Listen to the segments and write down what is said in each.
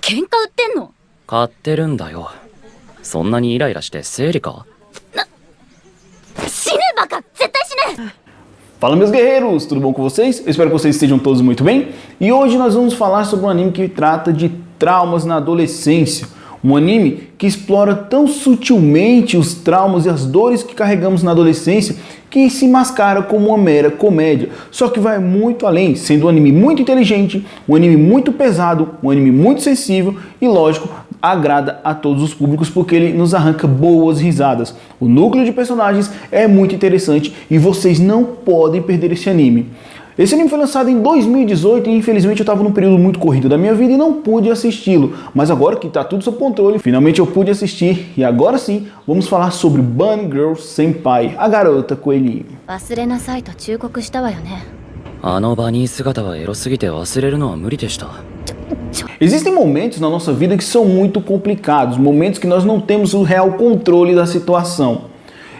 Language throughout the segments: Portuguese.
喧嘩売ってんの？買ってるんだよ。そんなにイライラして生理か？死ねバカ！絶対死ね！ Fala, meus guerreiros, tudo bom com vocês? Eu espero que vocês estejam todos muito bem. E hoje nós vamos falar sobre um anime que trata de traumas na adolescência. Um anime que explora tão sutilmente os traumas e as dores que carregamos na adolescência que se mascara como uma mera comédia. Só que vai muito além, sendo um anime muito inteligente, um anime muito pesado, um anime muito sensível e, lógico, agrada a todos os públicos porque ele nos arranca boas risadas. O núcleo de personagens é muito interessante e vocês não podem perder esse anime. Esse anime foi lançado em 2018 e infelizmente eu estava num período muito corrido da minha vida e não pude assisti-lo. Mas agora que está tudo sob controle, finalmente eu pude assistir e agora sim vamos falar sobre Bunny Girl Senpai, a garota coelhinho. 忘れなさいと忠告したわよね。あのバニー姿はエロすぎて忘れるのは無理でした。 Existem momentos na nossa vida que são muito complicados, momentos que nós não temos o real controle da situação.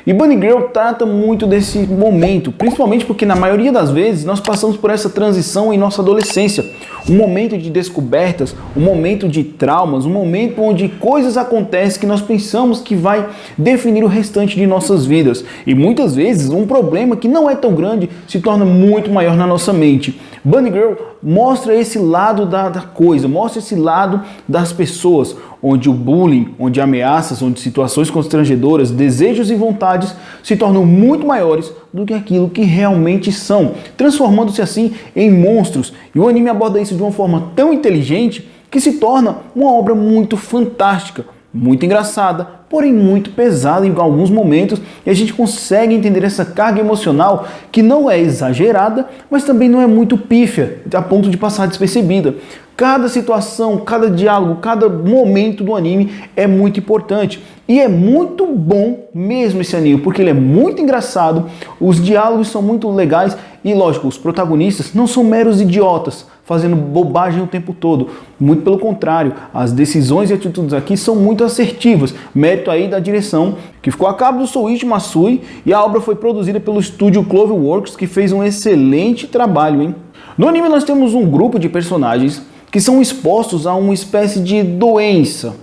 E Bunny Girl trata muito desse momento, principalmente porque na maioria das vezes nós passamos por essa transição em nossa adolescência. Um momento de descobertas, um momento de traumas, um momento onde coisas acontecem que nós pensamos que vai definir o restante de nossas vidas. E muitas vezes um problema que não é tão grande se torna muito maior na nossa mente. Bunny Girl mostra esse lado da coisa, mostra esse lado das pessoas, onde o bullying, onde ameaças, onde situações constrangedoras, desejos e vontades se tornam muito maiores do que aquilo que realmente são, transformando-se assim em monstros. E o anime aborda isso de uma forma tão inteligente que se torna uma obra muito fantástica, muito engraçada, porém muito pesada em alguns momentos, e a gente consegue entender essa carga emocional que não é exagerada, mas também não é muito pífia, a ponto de passar despercebida. Cada situação, cada diálogo, cada momento do anime é muito importante. E é muito bom mesmo esse anime, porque ele é muito engraçado, os diálogos são muito legais e, lógico, os protagonistas não são meros idiotas, fazendo bobagem o tempo todo. Muito pelo contrário, as decisões e atitudes aqui são muito assertivas. Mérito aí da direção, que ficou a cargo do Souichi Masui, e a obra foi produzida pelo estúdio Cloverworks, que fez um excelente trabalho, hein? No anime nós temos um grupo de personagens que são expostos a uma espécie de doença.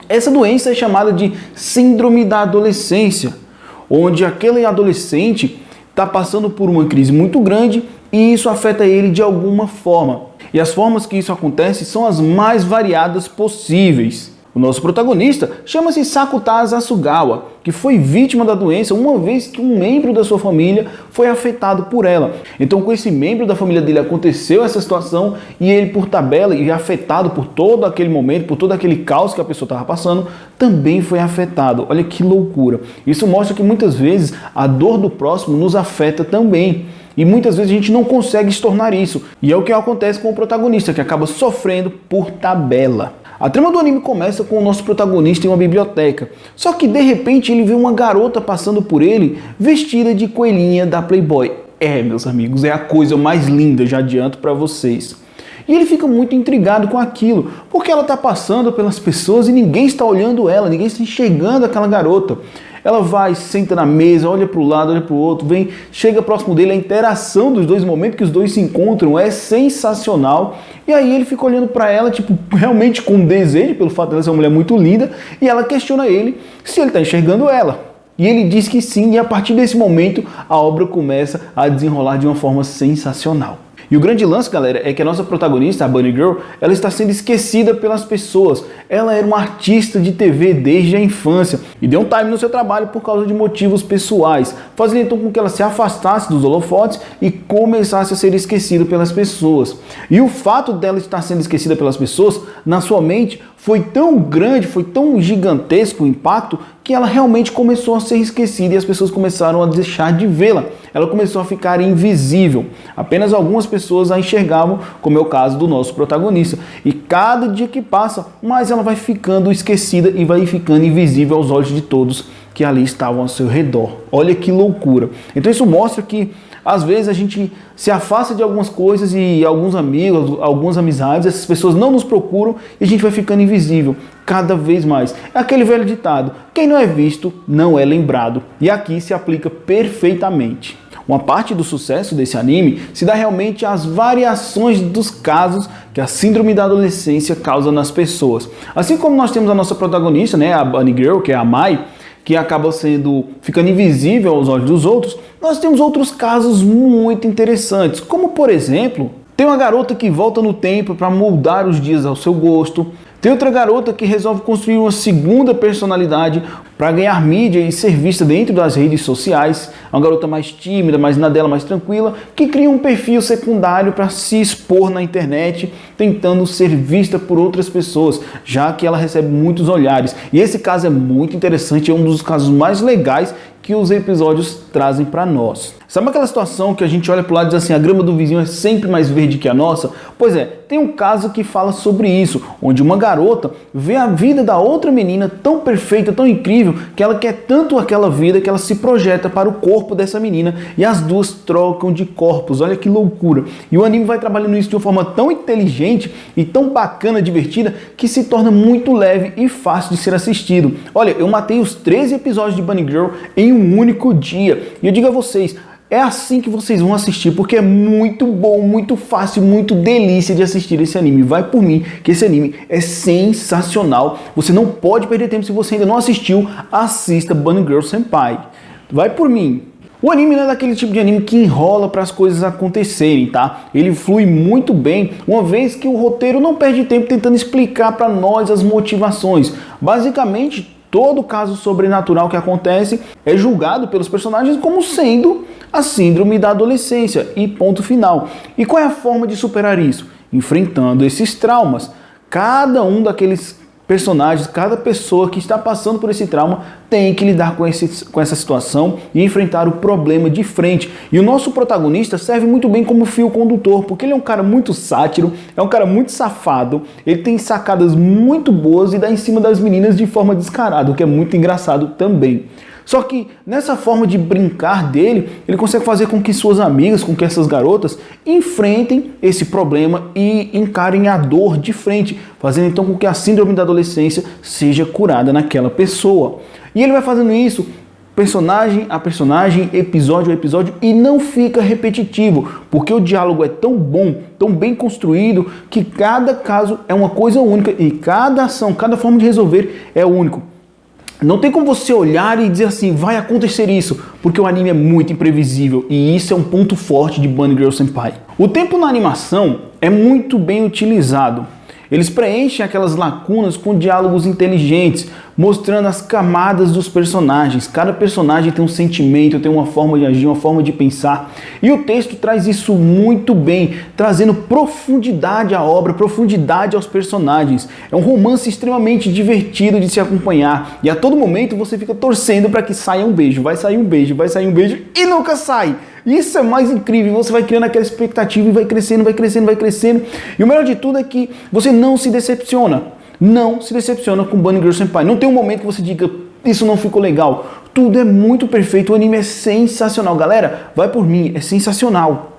Essa doença é chamada de síndrome da adolescência, onde aquele adolescente está passando por uma crise muito grande e isso afeta ele de alguma forma. E as formas que isso acontece são as mais variadas possíveis. O nosso protagonista chama-se Sakutaza Asugawa, que foi vítima da doença uma vez que um membro da sua família foi afetado por ela. Então, com esse membro da família dele aconteceu essa situação e ele, por tabela e afetado por todo aquele momento, por todo aquele caos que a pessoa estava passando, também foi afetado. Olha que loucura. Isso mostra que muitas vezes a dor do próximo nos afeta também. E muitas vezes a gente não consegue estornar isso. E é o que acontece com o protagonista, que acaba sofrendo por tabela. A trama do anime começa com o nosso protagonista em uma biblioteca. Só que de repente ele vê uma garota passando por ele vestida de coelhinha da Playboy. É, meus amigos, é a coisa mais linda, já adianto para vocês. E ele fica muito intrigado com aquilo, porque ela está passando pelas pessoas e ninguém está olhando ela, ninguém está enxergando aquela garota. Ela vai, senta na mesa, olha para o lado, olha para o outro, vem, chega próximo dele, a interação dos dois, momentos que os dois se encontram é sensacional. E aí ele fica olhando para ela, tipo, realmente com desejo, pelo fato de ela ser uma mulher muito linda, e ela questiona ele se ele está enxergando ela. E ele diz que sim, e a partir desse momento a obra começa a desenrolar de uma forma sensacional. E o grande lance, galera, é que a nossa protagonista, a Bunny Girl, ela está sendo esquecida pelas pessoas. Ela era uma artista de TV desde a infância e deu um time no seu trabalho por causa de motivos pessoais, fazendo então com que ela se afastasse dos holofotes e começasse a ser esquecida pelas pessoas. E o fato dela estar sendo esquecida pelas pessoas, na sua mente, foi tão grande, foi tão gigantesco o impacto, que ela realmente começou a ser esquecida e as pessoas começaram a deixar de vê-la. Ela começou a ficar invisível. Apenas algumas pessoas a enxergavam, como é o caso do nosso protagonista. E cada dia que passa, mais ela vai ficando esquecida e vai ficando invisível aos olhos de todos que ali estavam ao seu redor. Olha que loucura. Então isso mostra que às vezes a gente se afasta de algumas coisas e alguns amigos, algumas amizades, essas pessoas não nos procuram e a gente vai ficando invisível cada vez mais. É aquele velho ditado, quem não é visto não é lembrado. E aqui se aplica perfeitamente. Uma parte do sucesso desse anime se dá realmente às variações dos casos que a síndrome da adolescência causa nas pessoas. Assim como nós temos a nossa protagonista, né, a Bunny Girl, que é a Mai, que acaba ficando invisível aos olhos dos outros, nós temos outros casos muito interessantes, como por exemplo, tem uma garota que volta no tempo para moldar os dias ao seu gosto. Tem outra garota que resolve construir uma segunda personalidade para ganhar mídia e ser vista dentro das redes sociais. É uma garota mais tímida, mais na dela, mais tranquila, que cria um perfil secundário para se expor na internet, tentando ser vista por outras pessoas, já que ela recebe muitos olhares. E esse caso é muito interessante, é um dos casos mais legais que os episódios trazem para nós. Sabe aquela situação que a gente olha pro lado e diz assim, a grama do vizinho é sempre mais verde que a nossa? Pois é, tem um caso que fala sobre isso, onde uma garota vê a vida da outra menina tão perfeita, tão incrível, que ela quer tanto aquela vida que ela se projeta para o corpo dessa menina e as duas trocam de corpos. Olha que loucura. E o anime vai trabalhando isso de uma forma tão inteligente e tão bacana, divertida, que se torna muito leve e fácil de ser assistido. Olha, eu matei os 13 episódios de Bunny Girl em um único dia. E eu digo a vocês, é assim que vocês vão assistir, porque é muito bom, muito fácil, muito delícia de assistir esse anime. Vai por mim, que esse anime é sensacional. Você não pode perder tempo. Se você ainda não assistiu, assista Bunny Girl Senpai. Vai por mim. O anime não é daquele tipo de anime que enrola para as coisas acontecerem, tá? Ele flui muito bem, uma vez que o roteiro não perde tempo tentando explicar para nós as motivações. Basicamente, todo caso sobrenatural que acontece é julgado pelos personagens como sendo a síndrome da adolescência e ponto final. E qual é a forma de superar isso? Enfrentando esses traumas. Cada um daqueles personagens, cada pessoa que está passando por esse trauma tem que lidar com essa situação e enfrentar o problema de frente. E o nosso protagonista serve muito bem como fio condutor, porque ele é um cara muito sátiro, é um cara muito safado, ele tem sacadas muito boas e dá em cima das meninas de forma descarada, o que é muito engraçado também. Só que nessa forma de brincar dele, ele consegue fazer com que suas amigas, com que essas garotas enfrentem esse problema e encarem a dor de frente, fazendo então com que a síndrome da adolescência seja curada naquela pessoa. E ele vai fazendo isso personagem a personagem, episódio a episódio, e não fica repetitivo, porque o diálogo é tão bom, tão bem construído, que cada caso é uma coisa única e cada ação, cada forma de resolver é único. Não tem como você olhar e dizer assim, vai acontecer isso, porque o anime é muito imprevisível e isso é um ponto forte de Bunny Girl Senpai. O tempo na animação é muito bem utilizado. Eles preenchem aquelas lacunas com diálogos inteligentes, mostrando as camadas dos personagens. Cada personagem tem um sentimento, tem uma forma de agir, uma forma de pensar. E o texto traz isso muito bem, trazendo profundidade à obra, profundidade aos personagens. É um romance extremamente divertido de se acompanhar. E a todo momento você fica torcendo para que saia um beijo. Vai sair um beijo, vai sair um beijo e nunca sai. Isso é mais incrível, você vai criando aquela expectativa e vai crescendo, vai crescendo, vai crescendo. E o melhor de tudo é que você não se decepciona. Não se decepciona com Bunny Girl Senpai. Não tem um momento que você diga, isso não ficou legal. Tudo é muito perfeito, o anime é sensacional. Galera, vai por mim, é sensacional.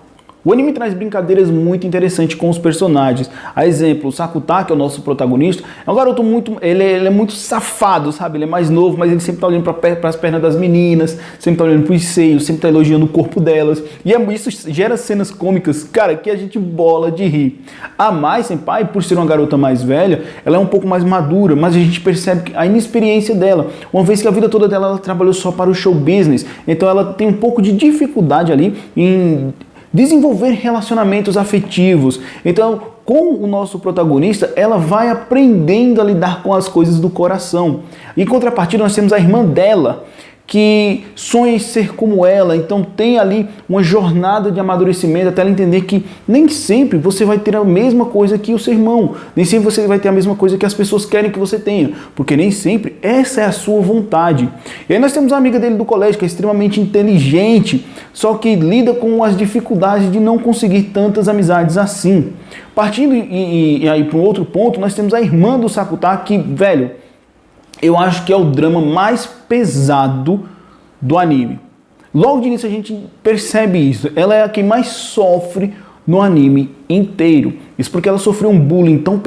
O anime traz brincadeiras muito interessantes com os personagens. A exemplo, o Sakuta, que é o nosso protagonista, é um garoto muito... Ele é muito safado, sabe? Ele é mais novo, mas ele sempre tá olhando para as pernas das meninas, sempre tá olhando para os seios, sempre tá elogiando o corpo delas. E isso gera cenas cômicas, cara, que a gente bola de rir. A Mai Senpai, por ser uma garota mais velha, ela é um pouco mais madura, mas a gente percebe a inexperiência dela. Uma vez que a vida toda dela ela trabalhou só para o show business, então ela tem um pouco de dificuldade ali em desenvolver relacionamentos afetivos. Então, com o nosso protagonista, ela vai aprendendo a lidar com as coisas do coração. Em contrapartida, nós temos a irmã dela, que sonha em ser como ela, então tem ali uma jornada de amadurecimento até ela entender que nem sempre você vai ter a mesma coisa que o seu irmão, nem sempre você vai ter a mesma coisa que as pessoas querem que você tenha, porque nem sempre essa é a sua vontade. E aí nós temos a amiga dele do colégio, que é extremamente inteligente, só que lida com as dificuldades de não conseguir tantas amizades assim. Partindo e aí para um outro ponto, nós temos a irmã do Sakuta, que, velho, eu acho que é o drama mais pesado do anime. Logo de início a gente percebe isso. Ela é a quem mais sofre no anime inteiro. Isso porque ela sofreu um bullying tão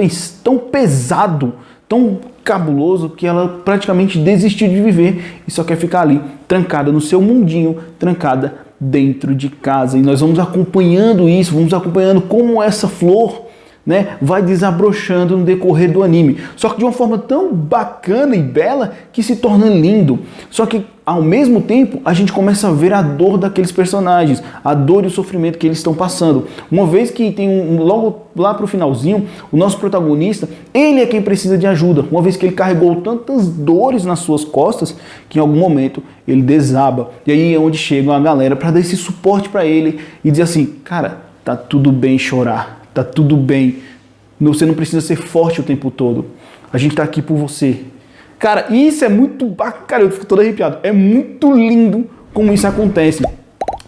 pesado, tão cabuloso, que ela praticamente desistiu de viver e só quer ficar ali, trancada no seu mundinho, trancada dentro de casa. E nós vamos acompanhando isso, vamos acompanhando como essa flor, né, vai desabrochando no decorrer do anime. Só que de uma forma tão bacana e bela que se torna lindo. Só que ao mesmo tempo a gente começa a ver a dor daqueles personagens, a dor e o sofrimento que eles estão passando. Uma vez que tem logo lá pro finalzinho, o nosso protagonista, ele é quem precisa de ajuda. Uma vez que ele carregou tantas dores nas suas costas que em algum momento ele desaba. E aí é onde chega a galera para dar esse suporte para ele e dizer assim, cara, tá tudo bem chorar. Tá tudo bem. Você não precisa ser forte o tempo todo. A gente tá aqui por você. Cara, isso é muito bacana. Cara, eu fico todo arrepiado. É muito lindo como isso acontece.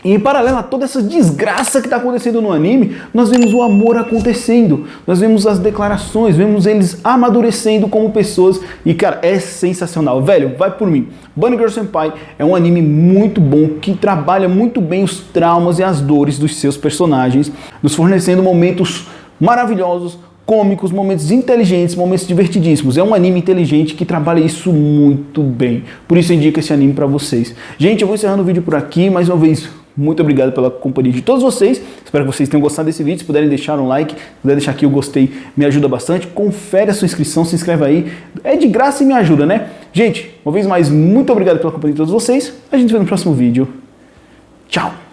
E em paralelo a toda essa desgraça que tá acontecendo no anime, nós vemos o amor acontecendo. Nós vemos as declarações, vemos eles amadurecendo como pessoas. E, cara, é sensacional. Velho, vai por mim. Bunny Girl Senpai é um anime muito bom, que trabalha muito bem os traumas e as dores dos seus personagens, nos fornecendo momentos maravilhosos, cômicos, momentos inteligentes, momentos divertidíssimos. É um anime inteligente que trabalha isso muito bem. Por isso eu indico esse anime pra vocês. Gente, eu vou encerrando o vídeo por aqui. Mais uma vez, muito obrigado pela companhia de todos vocês. Espero que vocês tenham gostado desse vídeo. Se puderem deixar um like, se puderem deixar aqui o gostei, me ajuda bastante. Confere a sua inscrição, se inscreve aí. É de graça e me ajuda, né? Gente, uma vez mais, muito obrigado pela companhia de todos vocês. A gente se vê no próximo vídeo. Tchau!